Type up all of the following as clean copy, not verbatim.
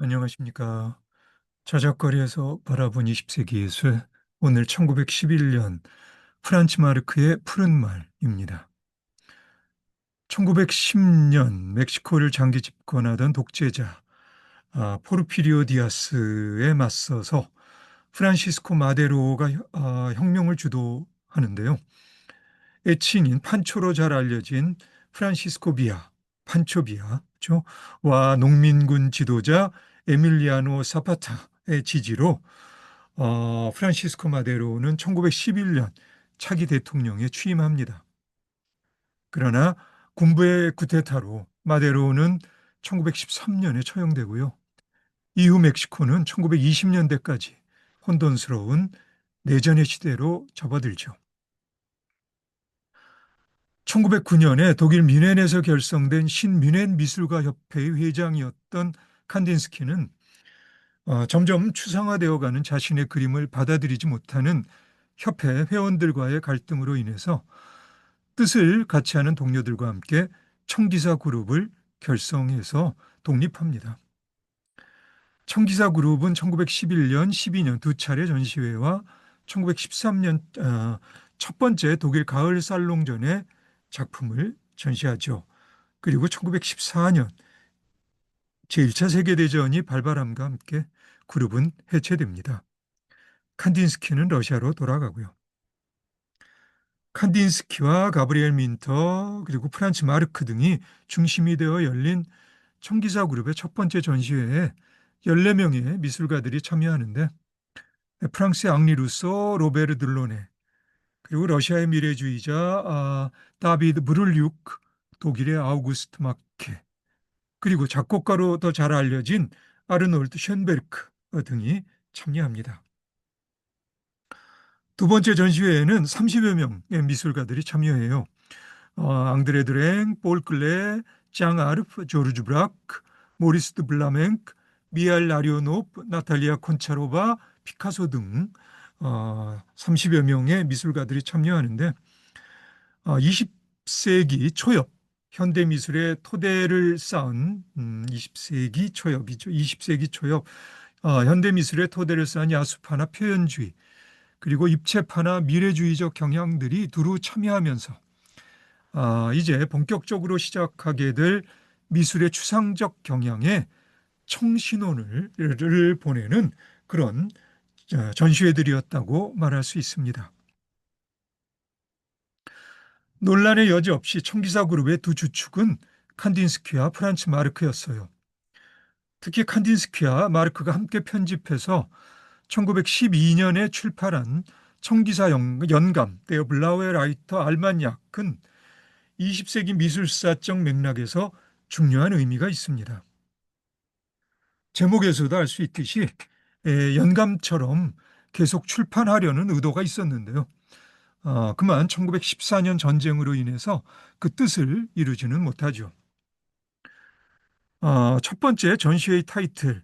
안녕하십니까. 저작거리에서 바라본 20세기 예술. 오늘 1911년 프란츠 마르크의 푸른 말입니다. 1910년 멕시코를 장기 집권하던 독재자 포르피리오 디아스에 맞서서 프란시스코 마데로가 혁명을 주도하는데요. 애칭인 판초로 잘 알려진 프란시스코 비아, 판초 비아죠. 와 농민군 지도자 에밀리아노 사파타의 지지로 프란시스코 마데로는 1911년 차기 대통령에 취임합니다. 그러나 군부의 쿠데타로 마데로는 1913년에 처형되고요. 이후 멕시코는 1920년대까지 혼돈스러운 내전의 시대로 접어들죠. 1909년에 독일 뮌헨에서 결성된 신뮌헨 미술가 협회의 회장이었던 칸딘스키는 점점 추상화되어가는 자신의 그림을 받아들이지 못하는 협회 회원들과의 갈등으로 인해서 뜻을 같이 하는 동료들과 함께 청기사 그룹을 결성해서 독립합니다. 청기사 그룹은 1911년, 12년 두 차례 전시회와 1913년 첫 번째 독일 가을 살롱전에 작품을 전시하죠. 그리고 1914년 제1차 세계대전이 발발함과 함께 그룹은 해체됩니다. 칸딘스키는 러시아로 돌아가고요. 칸딘스키와 가브리엘 민터 그리고 프란츠 마르크 등이 중심이 되어 열린 청기사 그룹의 첫 번째 전시회에 14명의 미술가들이 참여하는데 프랑스의 앙리 루소, 로베르 들로네, 그리고 러시아의 미래주의자 다비드 브룰리욱, 독일의 아우구스트 마케, 그리고 작곡가로 더 잘 알려진 아르놀드 쇤베르크 등이 참여합니다. 두 번째 전시회에는 30여 명의 미술가들이 참여해요. 앙드레 드랭, 폴 클레, 장 아르프, 조르주 브라크, 모리스 드 블라멩크, 미알 라리오노프, 나탈리아 콘차로바, 피카소 등 30여 명의 미술가들이 참여하는데 20세기 초엽, 현대미술의 토대를 쌓은 20세기 초엽이죠. 20세기 초엽, 현대미술의 토대를 쌓은 야수파나 표현주의, 그리고 입체파나 미래주의적 경향들이 두루 참여하면서 이제 본격적으로 시작하게 될 미술의 추상적 경향에 청신호를 보내는 그런 전시회들이었다고 말할 수 있습니다. 논란의 여지 없이 청기사 그룹의 두 주축은 칸딘스키와 프란츠 마르크였어요. 특히 칸딘스키와 마르크가 함께 편집해서 1912년에 출판한 청기사 연감, 데어 블라우의 라이터 알마니악은 20세기 미술사적 맥락에서 중요한 의미가 있습니다. 제목에서도 알 수 있듯이 연감처럼 계속 출판하려는 의도가 있었는데요. 그만 1914년 전쟁으로 인해서 그 뜻을 이루지는 못하죠. 첫 번째 전시회의 타이틀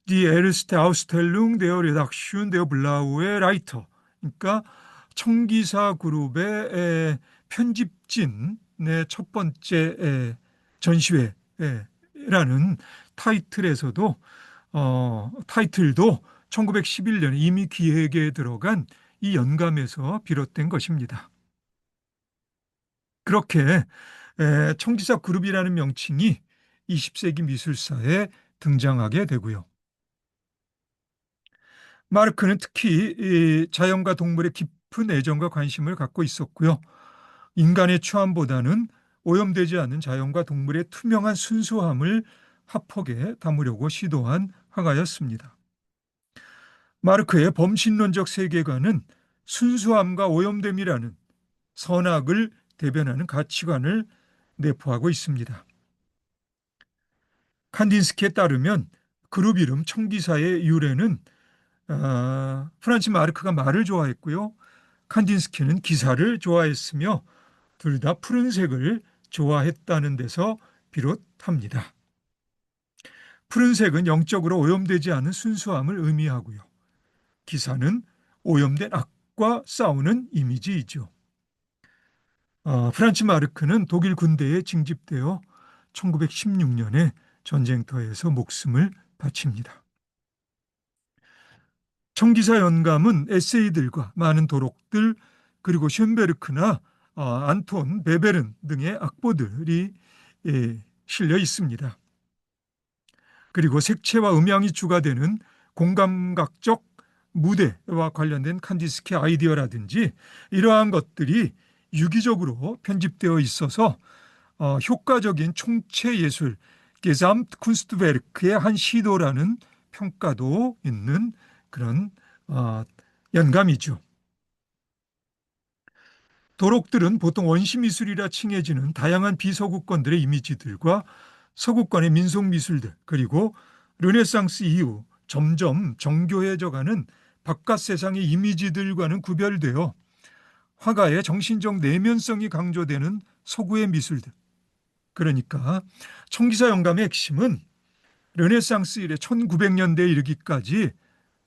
Die erste Ausstellung der Redaktion der Blaue Reiter, 그러니까 청기사 그룹의 편집진의 첫 번째 전시회라는 타이틀에서도 타이틀도 1911년에 이미 기획에 들어간 이 연감에서 비롯된 것입니다. 그렇게 청기사 그룹이라는 명칭이 20세기 미술사에 등장하게 되고요. 마르크는 특히 이 자연과 동물의 깊은 애정과 관심을 갖고 있었고요. 인간의 추함보다는 오염되지 않은 자연과 동물의 투명한 순수함을 화폭에 담으려고 시도한 화가였습니다. 마르크의 범신론적 세계관은 순수함과 오염됨이라는 선악을 대변하는 가치관을 내포하고 있습니다. 칸딘스키에 따르면 그룹 이름 청기사의 유래는 프란츠 마르크가 말을 좋아했고요. 칸딘스키는 기사를 좋아했으며 둘 다 푸른색을 좋아했다는 데서 비롯합니다. 푸른색은 영적으로 오염되지 않은 순수함을 의미하고요. 기사는 오염된 악과 싸우는 이미지이죠. 프란츠 마르크는 독일 군대에 징집되어 1916년에 전쟁터에서 목숨을 바칩니다. 청기사 연감은 에세이들과 많은 도록들 그리고 슌베르크나 안톤 베베른 등의 악보들이 실려 있습니다. 그리고 색채와 음향이 주가 되는 공감각적 무대와 관련된 칸디스키 아이디어라든지 이러한 것들이 유기적으로 편집되어 있어서 효과적인 총체 예술, 게잠트쿤스트베르크의 한 시도라는 평가도 있는 그런 연감이죠. 도록들은 보통 원시미술이라 칭해지는 다양한 비서구권들의 이미지들과 서구권의 민속미술들 그리고 르네상스 이후 점점 정교해져가는 바깥 세상의 이미지들과는 구별되어 화가의 정신적 내면성이 강조되는 서구의 미술들. 그러니까 청기사 영감의 핵심은 르네상스 이래 1900년대에 이르기까지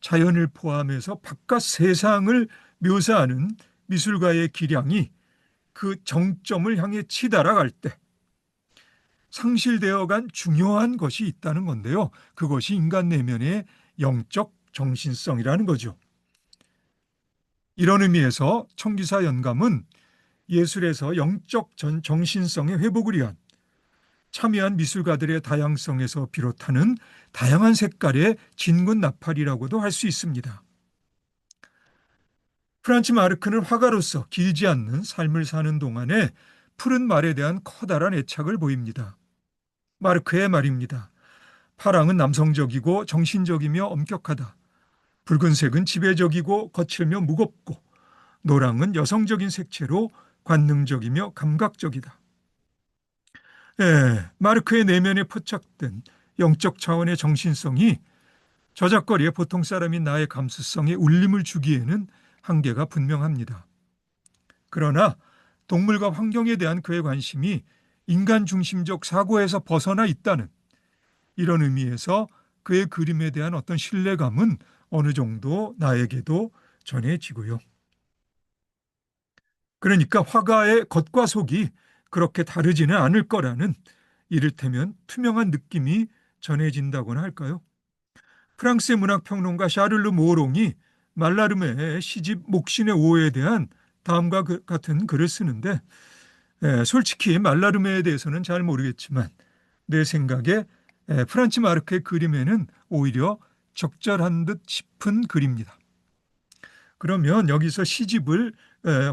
자연을 포함해서 바깥 세상을 묘사하는 미술가의 기량이 그 정점을 향해 치달아갈 때 상실되어 간 중요한 것이 있다는 건데요. 그것이 인간 내면의 영적 정신성이라는 거죠. 이런 의미에서 청기사 연감은 예술에서 영적 정신성의 회복을 위한 참여한 미술가들의 다양성에서 비롯하는 다양한 색깔의 진군 나팔이라고도 할 수 있습니다. 프란츠 마르크는 화가로서 길지 않는 삶을 사는 동안에 푸른 말에 대한 커다란 애착을 보입니다. 마르크의 말입니다. 파랑은 남성적이고 정신적이며 엄격하다. 붉은색은 지배적이고 거칠며 무겁고 노랑은 여성적인 색채로 관능적이며 감각적이다. 마르크의 내면에 포착된 영적 차원의 정신성이 저작거리에 보통 사람인 나의 감수성에 울림을 주기에는 한계가 분명합니다. 그러나 동물과 환경에 대한 그의 관심이 인간 중심적 사고에서 벗어나 있다는 이런 의미에서 그의 그림에 대한 어떤 신뢰감은 어느 정도 나에게도 전해지고요. 그러니까 화가의 겉과 속이 그렇게 다르지는 않을 거라는 이를테면 투명한 느낌이 전해진다고나 할까요? 프랑스의 문학평론가 샤를르 모롱이 말라름의 시집 목신의 오해에 대한 다음과 같은 글을 쓰는데 솔직히 말라름에 대해서는 잘 모르겠지만 내 생각에 프란츠 마르크의 그림에는 오히려 적절한 듯 싶은 글입니다. 그러면 여기서 시집을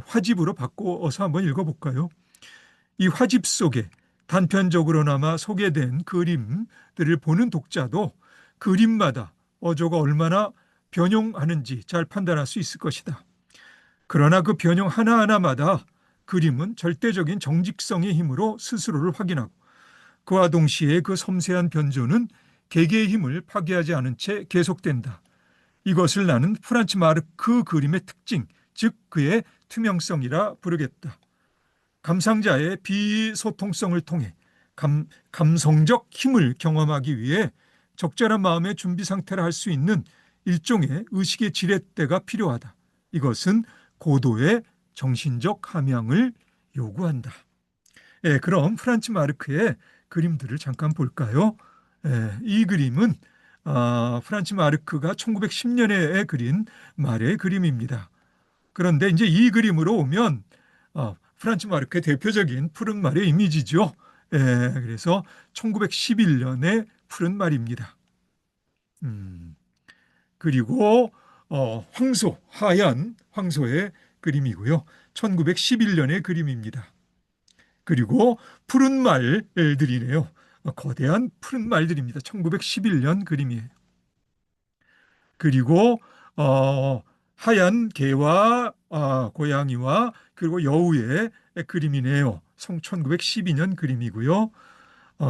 화집으로 바꿔서 한번 읽어볼까요? 이 화집 속에 단편적으로나마 소개된 그림들을 보는 독자도 그림마다 어조가 얼마나 변형하는지 잘 판단할 수 있을 것이다. 그러나 그 변형 하나하나마다 그림은 절대적인 정직성의 힘으로 스스로를 확인하고 그와 동시에 그 섬세한 변조는 개개의 힘을 파괴하지 않은 채 계속된다. 이것을 나는 프란츠 마르크 그림의 특징, 즉 그의 투명성이라 부르겠다. 감상자의 비소통성을 통해 감성적 힘을 경험하기 위해 적절한 마음의 준비 상태를 할 수 있는 일종의 의식의 지렛대가 필요하다. 이것은 고도의 정신적 함양을 요구한다. 그럼 프란츠 마르크의 그림들을 잠깐 볼까요? 이 그림은 프란츠 마르크가 1910년에 그린 말의 그림입니다. 그런데 이제 이 그림으로 오면 프란츠 마르크의 대표적인 푸른 말의 이미지죠. 그래서 1911년에 푸른 말입니다. 그리고 하얀 황소의 그림이고요. 1911년의 그림입니다. 그리고 푸른 말들이네요. 거대한 푸른 말들입니다. 1911년 그림이에요. 그리고 하얀 개와 고양이와 그리고 여우의 그림이네요. 1912년 그림이고요.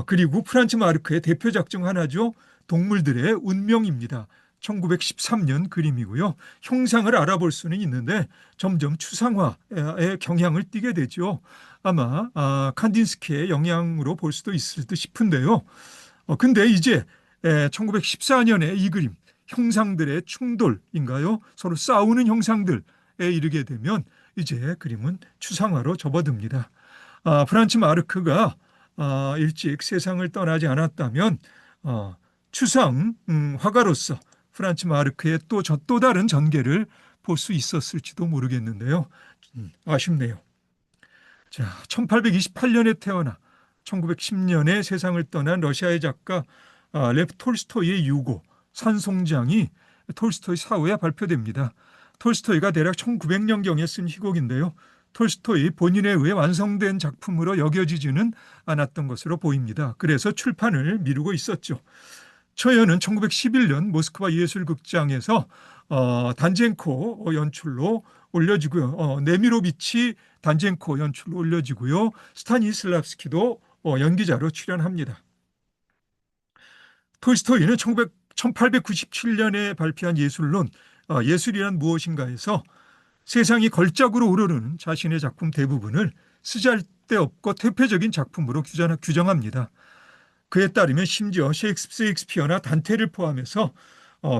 그리고 프란츠 마르크의 대표작 중 하나죠. 동물들의 운명입니다. 1913년 그림이고요. 형상을 알아볼 수는 있는데 점점 추상화의 경향을 띠게 되죠. 아마 칸딘스키의 영향으로 볼 수도 있을 듯 싶은데요. 근데 이제 1914년에 이 그림 형상들의 충돌인가요? 서로 싸우는 형상들에 이르게 되면 이제 그림은 추상화로 접어듭니다. 프란츠 마르크가 일찍 세상을 떠나지 않았다면 추상 화가로서 프란츠 마르크의 또 다른 전개를 볼 수 있었을지도 모르겠는데요. 아쉽네요. 자, 1828년에 태어나 1910년에 세상을 떠난 러시아의 작가 레프 톨스토이의 유고 산송장이 톨스토이 사후에 발표됩니다. 톨스토이가 대략 1900년경에 쓴 희곡인데요. 톨스토이 본인에 의해 완성된 작품으로 여겨지지는 않았던 것으로 보입니다. 그래서 출판을 미루고 있었죠. 처연은 1911년 모스크바 예술극장에서 단젠코 연출로 올려지고요. 네미로비치 단젠코 연출로 올려지고요. 스타니슬랍스키도 연기자로 출연합니다. 톨스토이는 1897년에 발표한 예술론 예술이란 무엇인가에서 세상이 걸작으로 우러르는 자신의 작품 대부분을 쓰잘데없고 퇴폐적인 작품으로 규정합니다. 그에 따르면 심지어 셰익스피어나 단테를 포함해서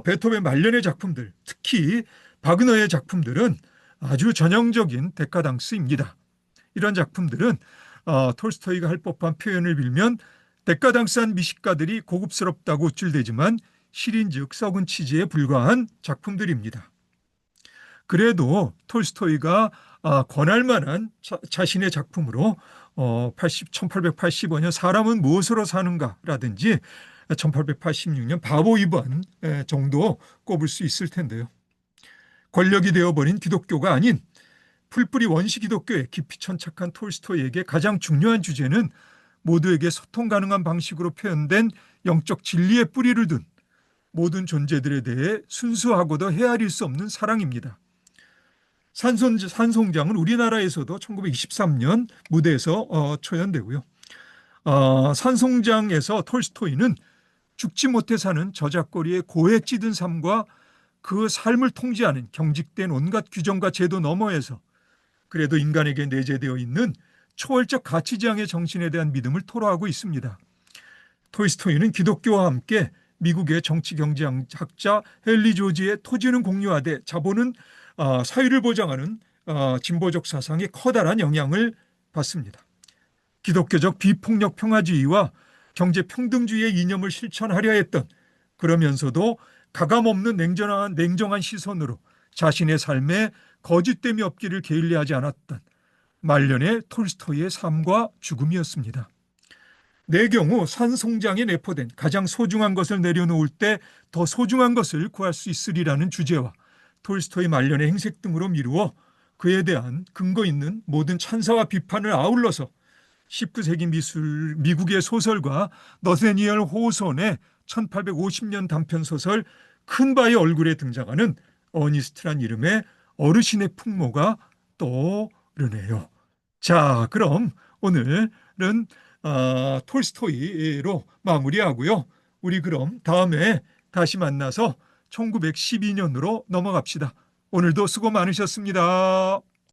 베토벤 말년의 작품들, 특히 바그너의 작품들은 아주 전형적인 데카당스입니다. 이런 작품들은 톨스토이가 할 법한 표현을 빌면 데카당스한 미식가들이 고급스럽다고 우쭐대지만 실인즉 썩은 치즈에 불과한 작품들입니다. 그래도 톨스토이가 권할 만한 자신의 작품으로 1885년 사람은 무엇으로 사는가라든지 1886년 바보 2번 정도 꼽을 수 있을 텐데요. 권력이 되어버린 기독교가 아닌 풀뿌리 원시 기독교에 깊이 천착한 톨스토이에게 가장 중요한 주제는 모두에게 소통 가능한 방식으로 표현된 영적 진리의 뿌리를 둔 모든 존재들에 대해 순수하고도 헤아릴 수 없는 사랑입니다. 산송장은 우리나라에서도 1923년 무대에서 초연되고요. 산송장에서 톨스토이는 죽지 못해 사는 저작거리의 고에 찌든 삶과 그 삶을 통제하는 경직된 온갖 규정과 제도 너머에서 그래도 인간에게 내재되어 있는 초월적 가치지향의 정신에 대한 믿음을 토로하고 있습니다. 톨스토이는 기독교와 함께 미국의 정치경제학자 헨리 조지의 토지는 공유하되 자본은 사유를 보장하는 진보적 사상에 커다란 영향을 받습니다. 기독교적 비폭력 평화주의와 경제평등주의의 이념을 실천하려 했던 그러면서도 가감없는 냉정한 시선으로 자신의 삶에 거짓됨이 없기를 게을리하지 않았던 말년의 톨스토이의 삶과 죽음이었습니다. 내 경우 산송장에 내포된 가장 소중한 것을 내려놓을 때 더 소중한 것을 구할 수 있으리라는 주제와 톨스토이 말년의 행색 등으로 미루어 그에 대한 근거 있는 모든 찬사와 비판을 아울러서 19세기 미국의 소설가 너세니얼 호손의 1850년 단편소설 큰 바의 얼굴에 등장하는 어니스트란 이름의 어르신의 풍모가 떠오르네요. 자, 그럼 오늘은 톨스토이로 마무리하고요. 우리 그럼 다음에 다시 만나서 1912년으로 넘어갑시다. 오늘도 수고 많으셨습니다.